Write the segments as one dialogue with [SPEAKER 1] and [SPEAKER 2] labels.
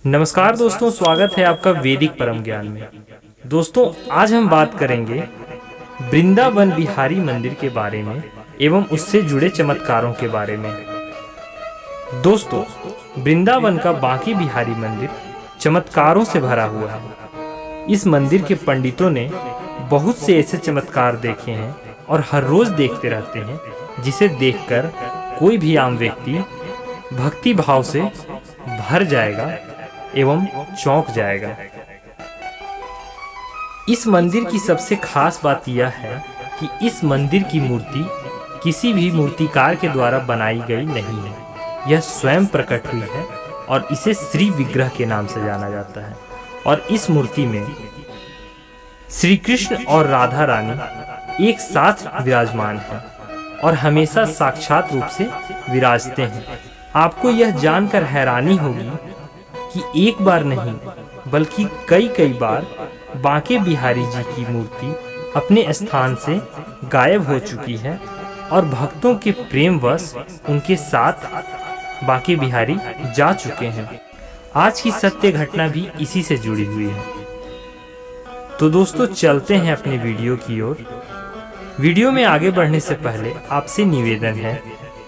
[SPEAKER 1] नमस्कार दोस्तों, स्वागत है आपका वैदिक परम ज्ञान में। दोस्तों, आज हम बात करेंगे वृंदावन बिहारी मंदिर के बारे में एवं उससे जुड़े चमत्कारों के बारे में। दोस्तों, वृंदावन का बांके बिहारी मंदिर चमत्कारों से भरा हुआ है। इस मंदिर के पंडितों ने बहुत से ऐसे चमत्कार देखे हैं और हर रोज देखते रहते हैं, जिसे देखकर कोई भी आम व्यक्ति भक्ति भाव से भर जाएगा एवं चौंक जाएगा। इस मंदिर की सबसे खास बात यह है कि इस मंदिर की मूर्ति किसी भी मूर्तिकार के द्वारा बनाई गई नहीं है। यह स्वयं प्रकट हुई है और इसे श्री विग्रह के नाम से जाना जाता है। और इस मूर्ति में श्री कृष्ण और राधा रानी एक साथ विराजमान हैं और हमेशा साक्षात रूप से विराजते हैं। आपको यह जानकर हैरानी होगी कि एक बार नहीं बल्कि कई बार बांके बिहारी जी की मूर्ति अपने स्थान से गायब हो चुकी है और भक्तों के प्रेमवश उनके साथ बांके बिहारी जा चुके हैं। आज की सत्य घटना भी इसी से जुड़ी हुई है। तो दोस्तों, चलते हैं अपने वीडियो की ओर। वीडियो में आगे बढ़ने से पहले आपसे निवेदन है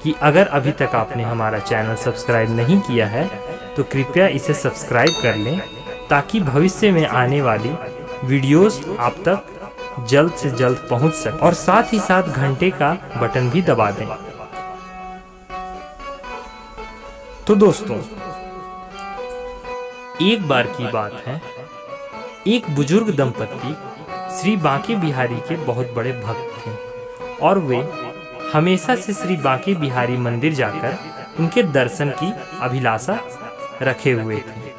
[SPEAKER 1] कि अगर अभी तक आपने हमारा चैनल सब्सक्राइब नहीं किया है तो कृपया इसे सब्सक्राइब कर लें, ताकि भविष्य में आने वाली वीडियोस आप तक जल्द से जल्द पहुंच सके और साथ ही साथ घंटे का बटन भी दबा दें। तो दोस्तों, एक बार की बात है, एक बुजुर्ग दंपत्ति श्री बांके बिहारी के बहुत बड़े भक्त थे और वे हमेशा से श्री बांके बिहारी मंदिर जाकर उनके दर्शन की अभिलाषा रखे हुए थे।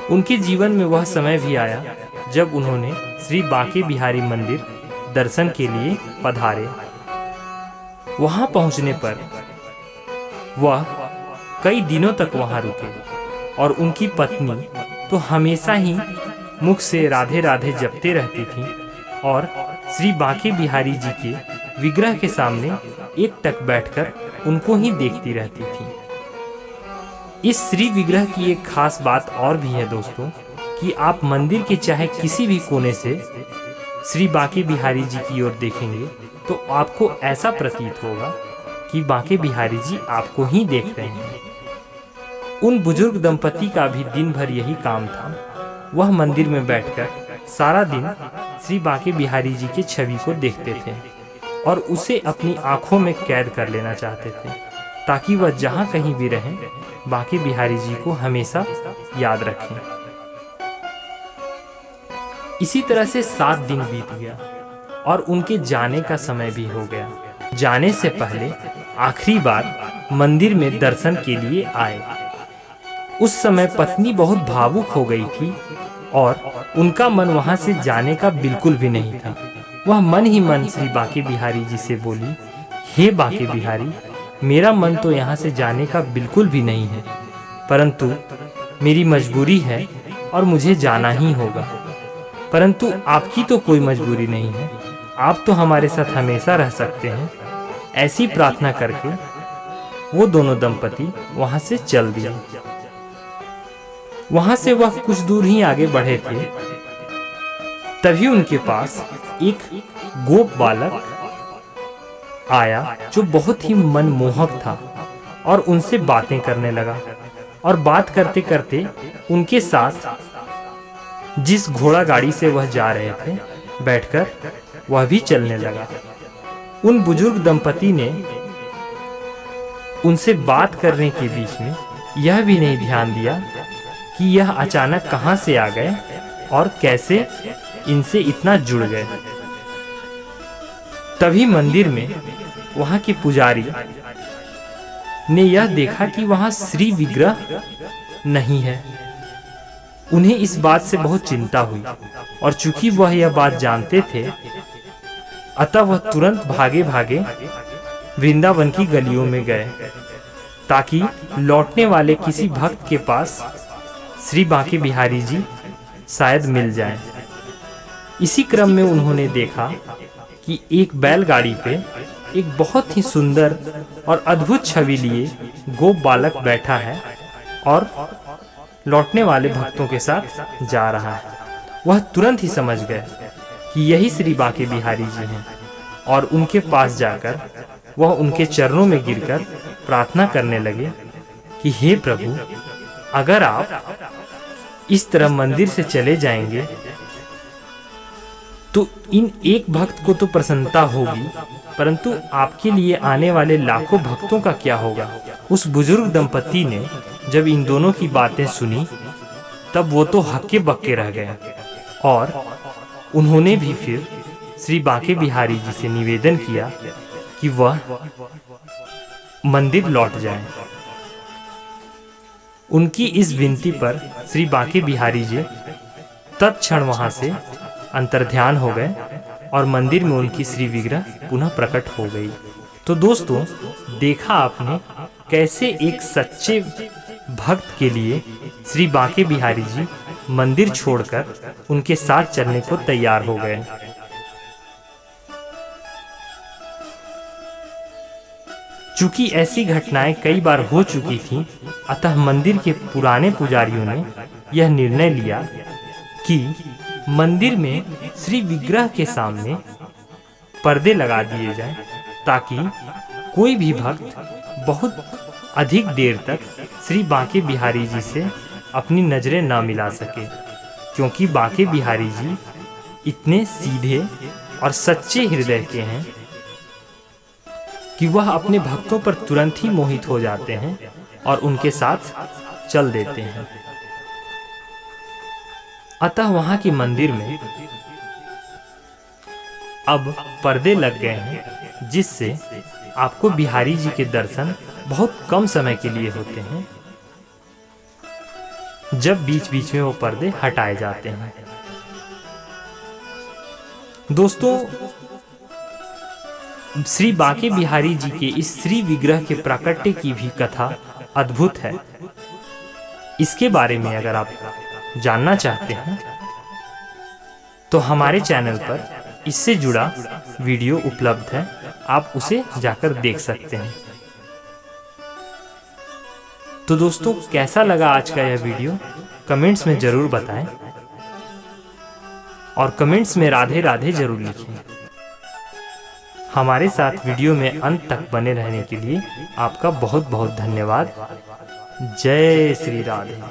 [SPEAKER 1] उनके जीवन में वह समय भी आया जब उन्होंने श्री बांके बिहारी मंदिर दर्शन के लिए पधारे। वहां पहुंचने पर वह कई दिनों तक वहां रुके और उनकी पत्नी तो हमेशा ही मुख से राधे राधे जपते रहती थी और श्री बांके बिहारी जी के विग्रह के सामने एकटक बैठकर उनको ही देखती रहती थी। इस श्री विग्रह की एक खास बात और भी है दोस्तों, कि आप मंदिर के चाहे किसी भी कोने से श्री बांके बिहारी जी की ओर देखेंगे तो आपको ऐसा प्रतीत होगा कि बांके बिहारी जी आपको ही देख रहे हैं। उन बुजुर्ग दंपति का भी दिन भर यही काम था। वह मंदिर में बैठकर सारा दिन श्री बांके बिहारी जी की छवि को देखते थे और उसे अपनी आंखों में कैद कर लेना चाहते थे, ताकि वह जहां कहीं भी रहें बांके बिहारी जी को हमेशा याद रखें। इसी तरह से 7 दिन बीत गया और उनके जाने का समय भी हो गया। जाने से पहले आखिरी बार मंदिर में दर्शन के लिए आए। उस समय पत्नी बहुत भावुक हो गई थी और उनका मन वहां से जाने का बिल्कुल भी नहीं था। वह मन ही मन श्री बांके बिहारी जी से बोली, हे बांके बिहारी, मेरा मन तो यहाँ से जाने का बिल्कुल भी नहीं है, परंतु मेरी मजबूरी है और मुझे जाना ही होगा। परंतु आपकी तो कोई मजबूरी नहीं है, आप तो हमारे साथ हमेशा रह सकते हैं। ऐसी प्रार्थना करके वो दोनों दंपति वहां से चल दिए। वहां से वह कुछ दूर ही आगे बढ़े थे, तभी उनके पास एक गोप बालक आया जो बहुत ही मनमोहक था और उनसे बातें करने लगा। और बात करते करते उनके साथ जिस घोड़ा गाड़ी से वह जा रहे थे बैठकर वह भी चलने लगा। उन बुजुर्ग दंपति ने उनसे बात करने के बीच में यह भी नहीं ध्यान दिया कि यह अचानक कहां से आ गए और कैसे इनसे इतना जुड़ गए। तभी मंदिर में वहां के पुजारी ने यह देखा कि वहां श्री विग्रह नहीं है। उन्हें इस बात से बहुत चिंता हुई और चूंकि वह यह बात जानते थे, अतः वह तुरंत भागे भागे वृंदावन की गलियों में गए, ताकि लौटने वाले किसी भक्त के पास श्री बांके बिहारी जी शायद मिल जाएं। इसी क्रम में उन्होंने देखा कि एक बैलगाड़ी पे एक बहुत ही सुंदर और अद्भुत छवि लिए गोप बालक बैठा है और लौटने वाले भक्तों के साथ जा रहा है। वह तुरंत ही समझ गए कि यही श्री बांके बिहारी जी हैं और उनके पास जाकर वह उनके चरणों में गिरकर प्रार्थना करने लगे कि हे प्रभु, अगर आप इस तरह मंदिर से चले जाएंगे तो इन एक भक्त को तो प्रसन्नता होगी, परंतु आपके लिए आने वाले लाखों भक्तों का क्या होगा। उस बुजुर्ग दंपति ने जब इन दोनों की बातें सुनी तब वो तो हक्के बक्के रह गए और उन्होंने भी फिर श्री बांके बिहारी जी से निवेदन किया कि वह मंदिर लौट जाएं। उनकी इस विनती पर श्री बांके बिहारी जी तत्क्षण वहां से अंतर्ध्यान हो गए और मंदिर में उनकी श्री विग्रह पुनः प्रकट हो गई। तो दोस्तों, देखा आपने कैसे एक सच्चे भक्त के लिए श्री बांके बिहारी जी मंदिर छोड़कर उनके साथ चलने को तैयार हो गए। चूंकि ऐसी घटनाएं कई बार हो चुकी थीं, अतः मंदिर के पुराने पुजारियों ने यह निर्णय लिया कि मंदिर में श्री विग्रह के सामने पर्दे लगा दिए जाएं, ताकि कोई भी भक्त बहुत अधिक देर तक श्री बांके बिहारी जी से अपनी नजरें ना मिला सके, क्योंकि बांके बिहारी जी इतने सीधे और सच्चे हृदय के हैं कि वह अपने भक्तों पर तुरंत ही मोहित हो जाते हैं और उनके साथ चल देते हैं। अतः वहां के मंदिर में अब पर्दे लग गए हैं, जिससे आपको बिहारी जी के दर्शन बहुत कम समय के लिए होते हैं, जब बीच बीच में वो पर्दे हटाए जाते हैं। दोस्तों, श्री बांके बिहारी जी के इस श्री विग्रह के प्राकट्य की भी कथा अद्भुत है। इसके बारे में अगर आप जानना चाहते हैं तो हमारे चैनल पर इससे जुड़ा वीडियो उपलब्ध है, आप उसे जाकर देख सकते हैं। तो दोस्तों, कैसा लगा आज का यह वीडियो कमेंट्स में जरूर बताएं और कमेंट्स में राधे राधे जरूर लिखें। हमारे साथ वीडियो में अंत तक बने रहने के लिए आपका बहुत बहुत धन्यवाद। जय श्री राधे।